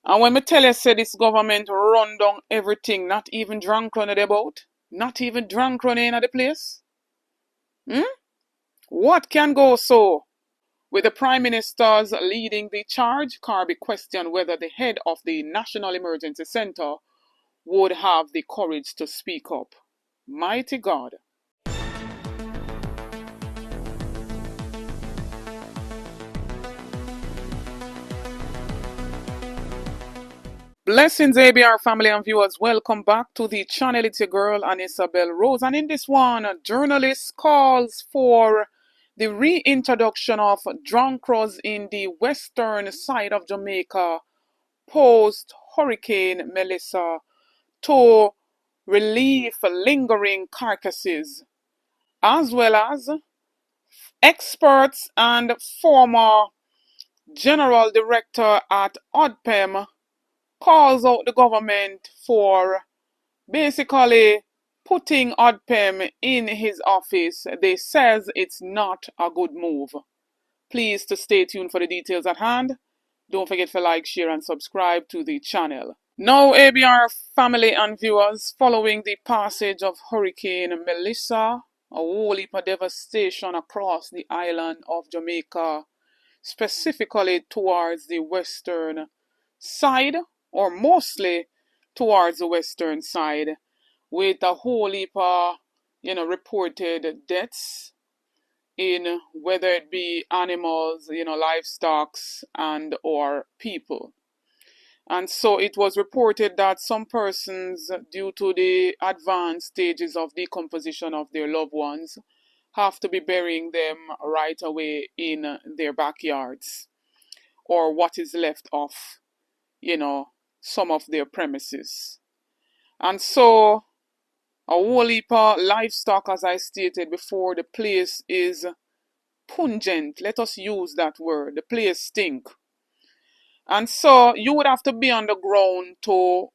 And when me tell you, say this government run down everything, not even Johncrow in the boat, not even Johncrow in the place. What can go so? With the Prime Minister's leading the charge, Kirby questioned whether the head of the National Emergency Center would have the courage to speak up. Mighty God. Blessings, ABR family and viewers. Welcome back to the channel. It's your girl, Isabel Rose. And in this one, journalist calls for the reintroduction of Johncrows in the western side of Jamaica post Hurricane Melissa to relieve lingering carcasses, as well as experts and former general director at ODPEM calls out the government for basically putting ODPEM in his office. They says it's not a good move. Please to stay tuned for the details at hand. Don't forget to like, share and subscribe to the channel. Now, ABR family and viewers, following the passage of Hurricane Melissa, a whole heap of devastation across the island of Jamaica, specifically towards the western side, or mostly towards the western side, with a whole heap of, reported deaths in whether it be animals, livestock and or people. And so it was reported that some persons, due to the advanced stages of decomposition of their loved ones, have to be burying them right away in their backyards, or what is left of, some of their premises. And so a whole heap of livestock, as I stated before, the place is pungent. Let us use that word. The place stink. And so you would have to be on the ground to,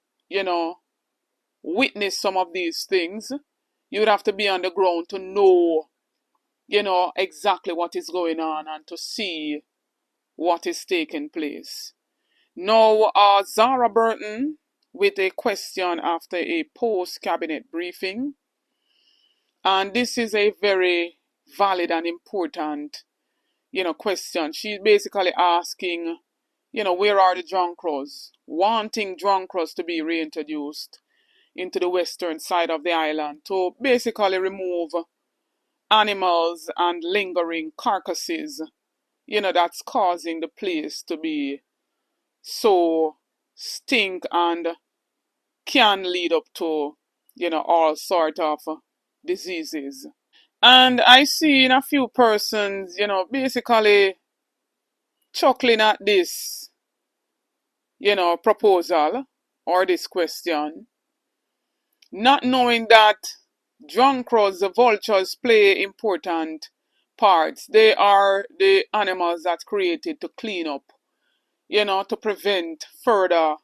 witness some of these things. You would have to be on the ground to know, exactly what is going on and to see what is taking place. Now, Zara Burton with a question after a post-cabinet briefing. And this is a very valid and important, question. She's basically asking, where are the Johncrows? Wanting Johncrows to be reintroduced into the western side of the island to basically remove animals and lingering carcasses, that's causing the place to be so stink and can lead up to, all sort of diseases. And I see in a few persons, basically chuckling at this, proposal or this question, not knowing that Johncrows, the vultures, play important parts. They are the animals that's created to clean up, to prevent further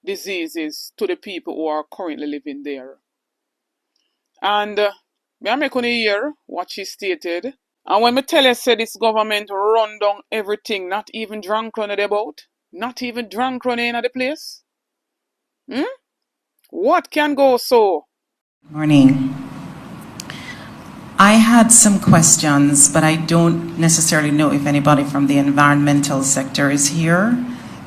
diseases to the people who are currently living there. And may I make you hear what she stated? And when me tell you, say this government run down everything, not even Johncrow in the boat, not even Johncrow in the place. What can go so? Morning. I had some questions, but I don't necessarily know if anybody from the environmental sector is here.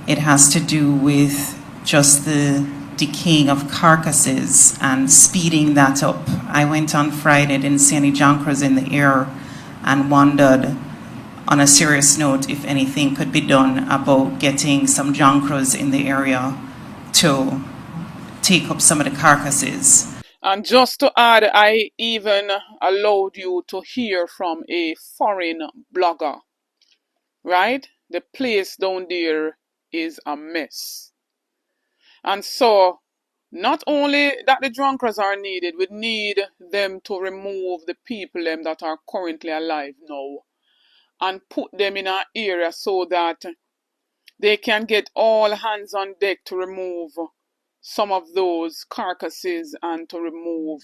It has to do with just the decaying of carcasses and speeding that up. I went on Friday, didn't see any Johncrows in the air, and wondered, on a serious note, if anything could be done about getting some Johncrows in the area to take up some of the carcasses. And just to add, I even allowed you to hear from a foreign blogger, right? The place down there is a mess. And so, not only that the Johncrows are needed, we need them to remove the people that are currently alive now and put them in an area so that they can get all hands on deck to remove some of those carcasses and to remove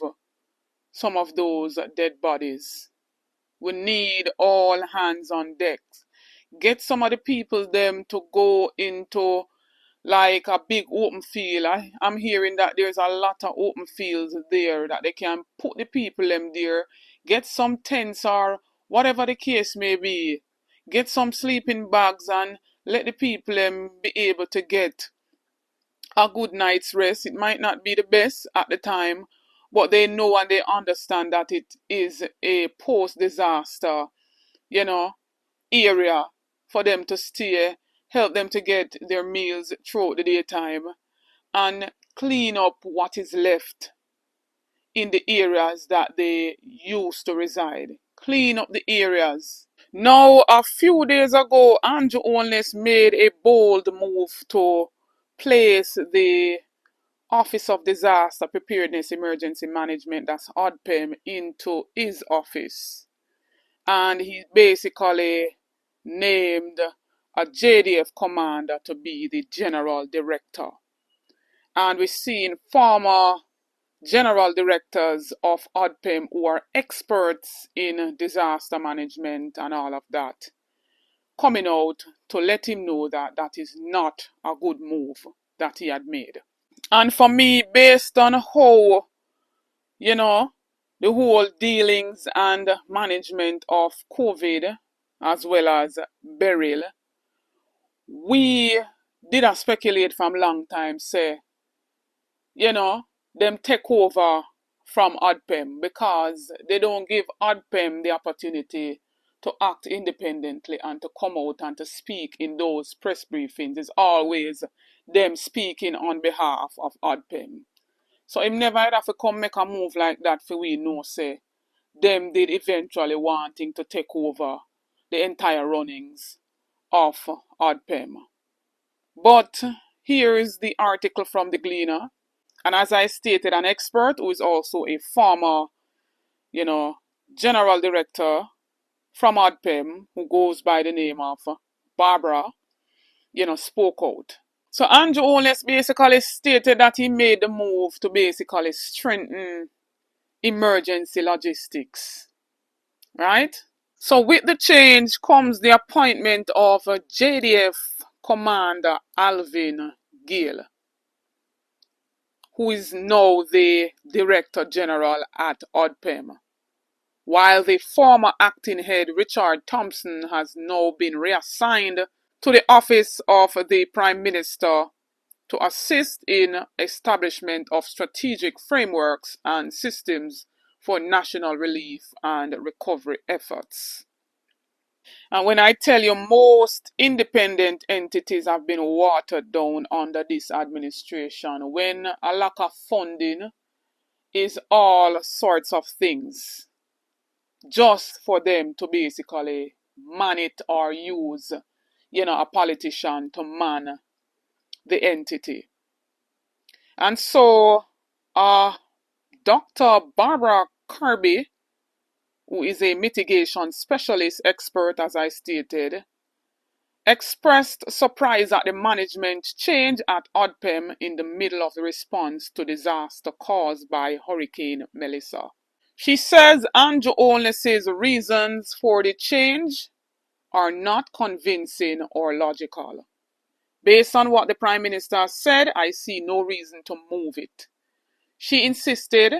some of those dead bodies. We need all hands on deck. Get some of the people them to go into like a big open field. I'm hearing that there's a lot of open fields there that they can put the people them there, get some tents or whatever the case may be, get some sleeping bags and let the people them be able to get a good night's rest. It might not be the best at the time, but they know and they understand that it is a post-disaster, you know, area for them to stay, help them to get their meals throughout the daytime, and clean up what is left in the areas that they used to reside. Clean up the areas. Now, a few days ago, Anju Oates made a bold move to place the Office of Disaster Preparedness Emergency Management, that's ODPEM, into his office. And he basically named a JDF commander to be the general director. And we've seen former general directors of ODPEM who are experts in disaster management and all of that coming out to let him know that that is not a good move that he had made. And for me, based on how, you know, the whole dealings and management of COVID as well as burial, we did a speculate from long time say, you know, them take over from ODPEM because they don't give ODPEM the opportunity to act independently and to come out and to speak in those press briefings. It's always them speaking on behalf of ODPEM. So him never had to come make a move like that for we know say them did eventually wanting to take over the entire runnings of ODPEM. But here is the article from the Gleaner. And as I stated, an expert who is also a former, you know, general director from ODPEM, who goes by the name of Barbara, you know, spoke out. So Anju Oates basically stated that he made the move to basically strengthen emergency logistics, right? So with the change comes the appointment of JDF Commander Alvin Gill, who is now the Director General at ODPEM, while the former acting head Richard Thompson has now been reassigned to the office of the Prime Minister to assist in establishment of strategic frameworks and systems for national relief and recovery efforts. And when I tell you most independent entities have been watered down under this administration, when a lack of funding is all sorts of things, just for them to basically man it or use, you know, a politician to man the entity. And so, Dr. Barbara Kirby, who is a mitigation specialist expert, as I stated, expressed surprise at the management change at ODPEM in the middle of the response to disaster caused by Hurricane Melissa. She says Anju Oates' reasons for the change are not convincing or logical. Based on what the Prime Minister said, I see no reason to move it. She insisted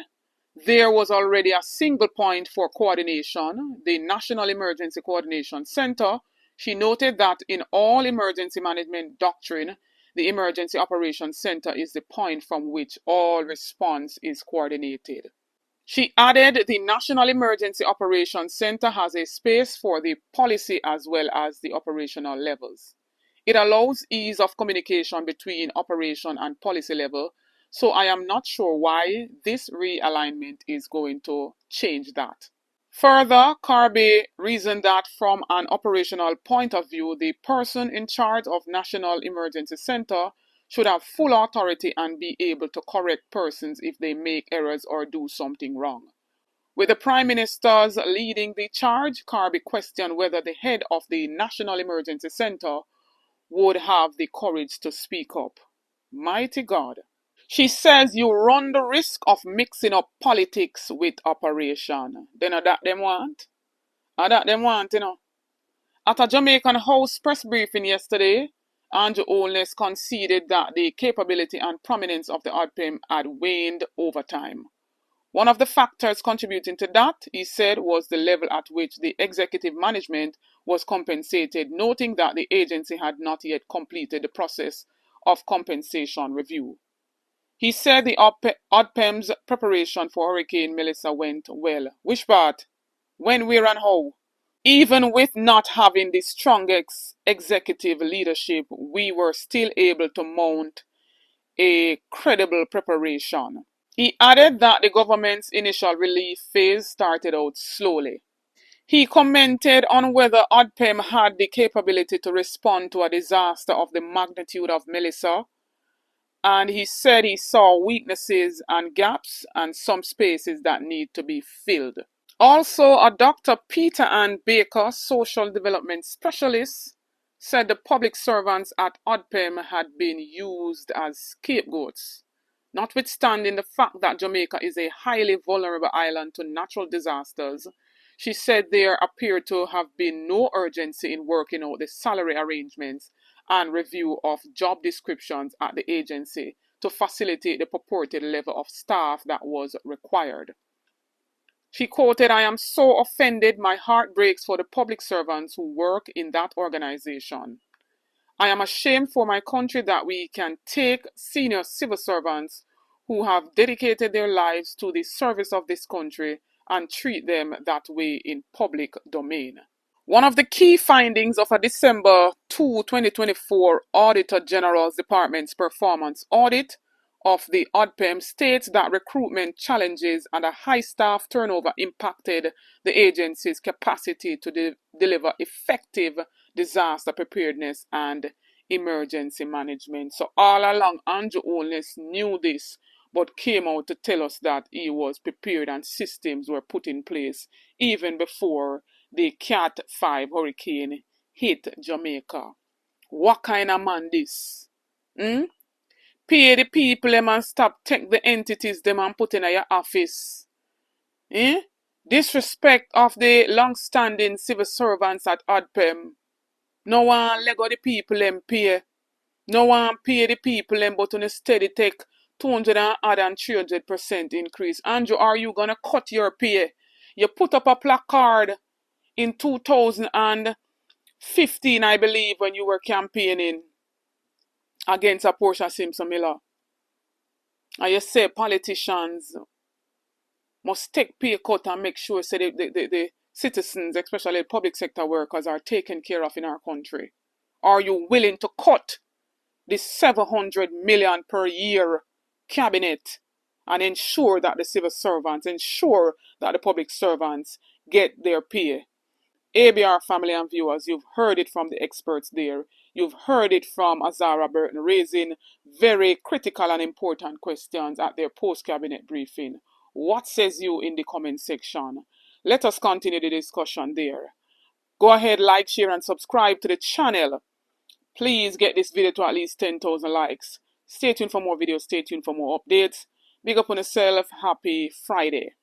there was already a single point for coordination, the National Emergency Coordination Center. She noted that in all emergency management doctrine, the Emergency Operations Center is the point from which all response is coordinated. She added the National Emergency Operations Center has a space for the policy as well as the operational levels. It allows ease of communication between operation and policy level, so I am not sure why this realignment is going to change that. Further, Kirby reasoned that from an operational point of view, the person in charge of National Emergency Center should have full authority and be able to correct persons if they make errors or do something wrong. With the Prime Minister's leading the charge, Kirby questioned whether the head of the National Emergency Center would have the courage to speak up. Mighty God. She says you run the risk of mixing up politics with operation. Then that them want? That them want, you know. At a Jamaican House press briefing yesterday, Anju Oates conceded that the capability and prominence of the ODPEM had waned over time. One of the factors contributing to that, he said, was the level at which the executive management was compensated, noting that the agency had not yet completed the process of compensation review. He said the ODPEM's preparation for Hurricane Melissa went well. Which part? When, where, and how? Even with not having the strongest executive leadership, we were still able to mount a credible preparation. He added that the government's initial relief phase started out slowly. He commented on whether ODPEM had the capability to respond to a disaster of the magnitude of Melissa, and he said he saw weaknesses and gaps and some spaces that need to be filled. Also, a Dr. Peter Ann Baker, social development specialist, said the public servants at ODPEM had been used as scapegoats. Notwithstanding the fact that Jamaica is a highly vulnerable island to natural disasters, she said there appeared to have been no urgency in working out the salary arrangements and review of job descriptions at the agency to facilitate the purported level of staff that was required. She quoted, "I am so offended, my heart breaks for the public servants who work in that organization. I am ashamed for my country that we can take senior civil servants who have dedicated their lives to the service of this country and treat them that way in public domain." One of the key findings of a December 2, 2024 Auditor General's Department's performance audit of the ODPEM states that recruitment challenges and a high staff turnover impacted the agency's capacity to deliver effective disaster preparedness and emergency management. So all along, Anju Oates knew this, but came out to tell us that he was prepared and systems were put in place even before the Cat 5 hurricane hit Jamaica. What kind of man this? Pay the people them and stop take the entities them and put in your office. Disrespect of the long-standing civil servants at ODPEM. No one let go the people them pay. No one pay the people them, but on a steady take 200 and 300% increase. Anju, are you gonna cut your pay? You put up a placard in 2015, I believe, when you were campaigning against a Portia Simpson Miller. And you say politicians must take pay cut and make sure so the citizens, especially public sector workers, are taken care of in our country. Are you willing to cut the 700 million per year cabinet and ensure that the civil servants, ensure that the public servants get their pay? ABR family and viewers, you've heard it from the experts there. You've heard it from Azara Burton raising very critical and important questions at their post-cabinet briefing. What says you in the comment section? Let us continue the discussion there. Go ahead, like, share, and subscribe to the channel. Please get this video to at least 10,000 likes. Stay tuned for more videos. Stay tuned for more updates. Big up on yourself. Happy Friday.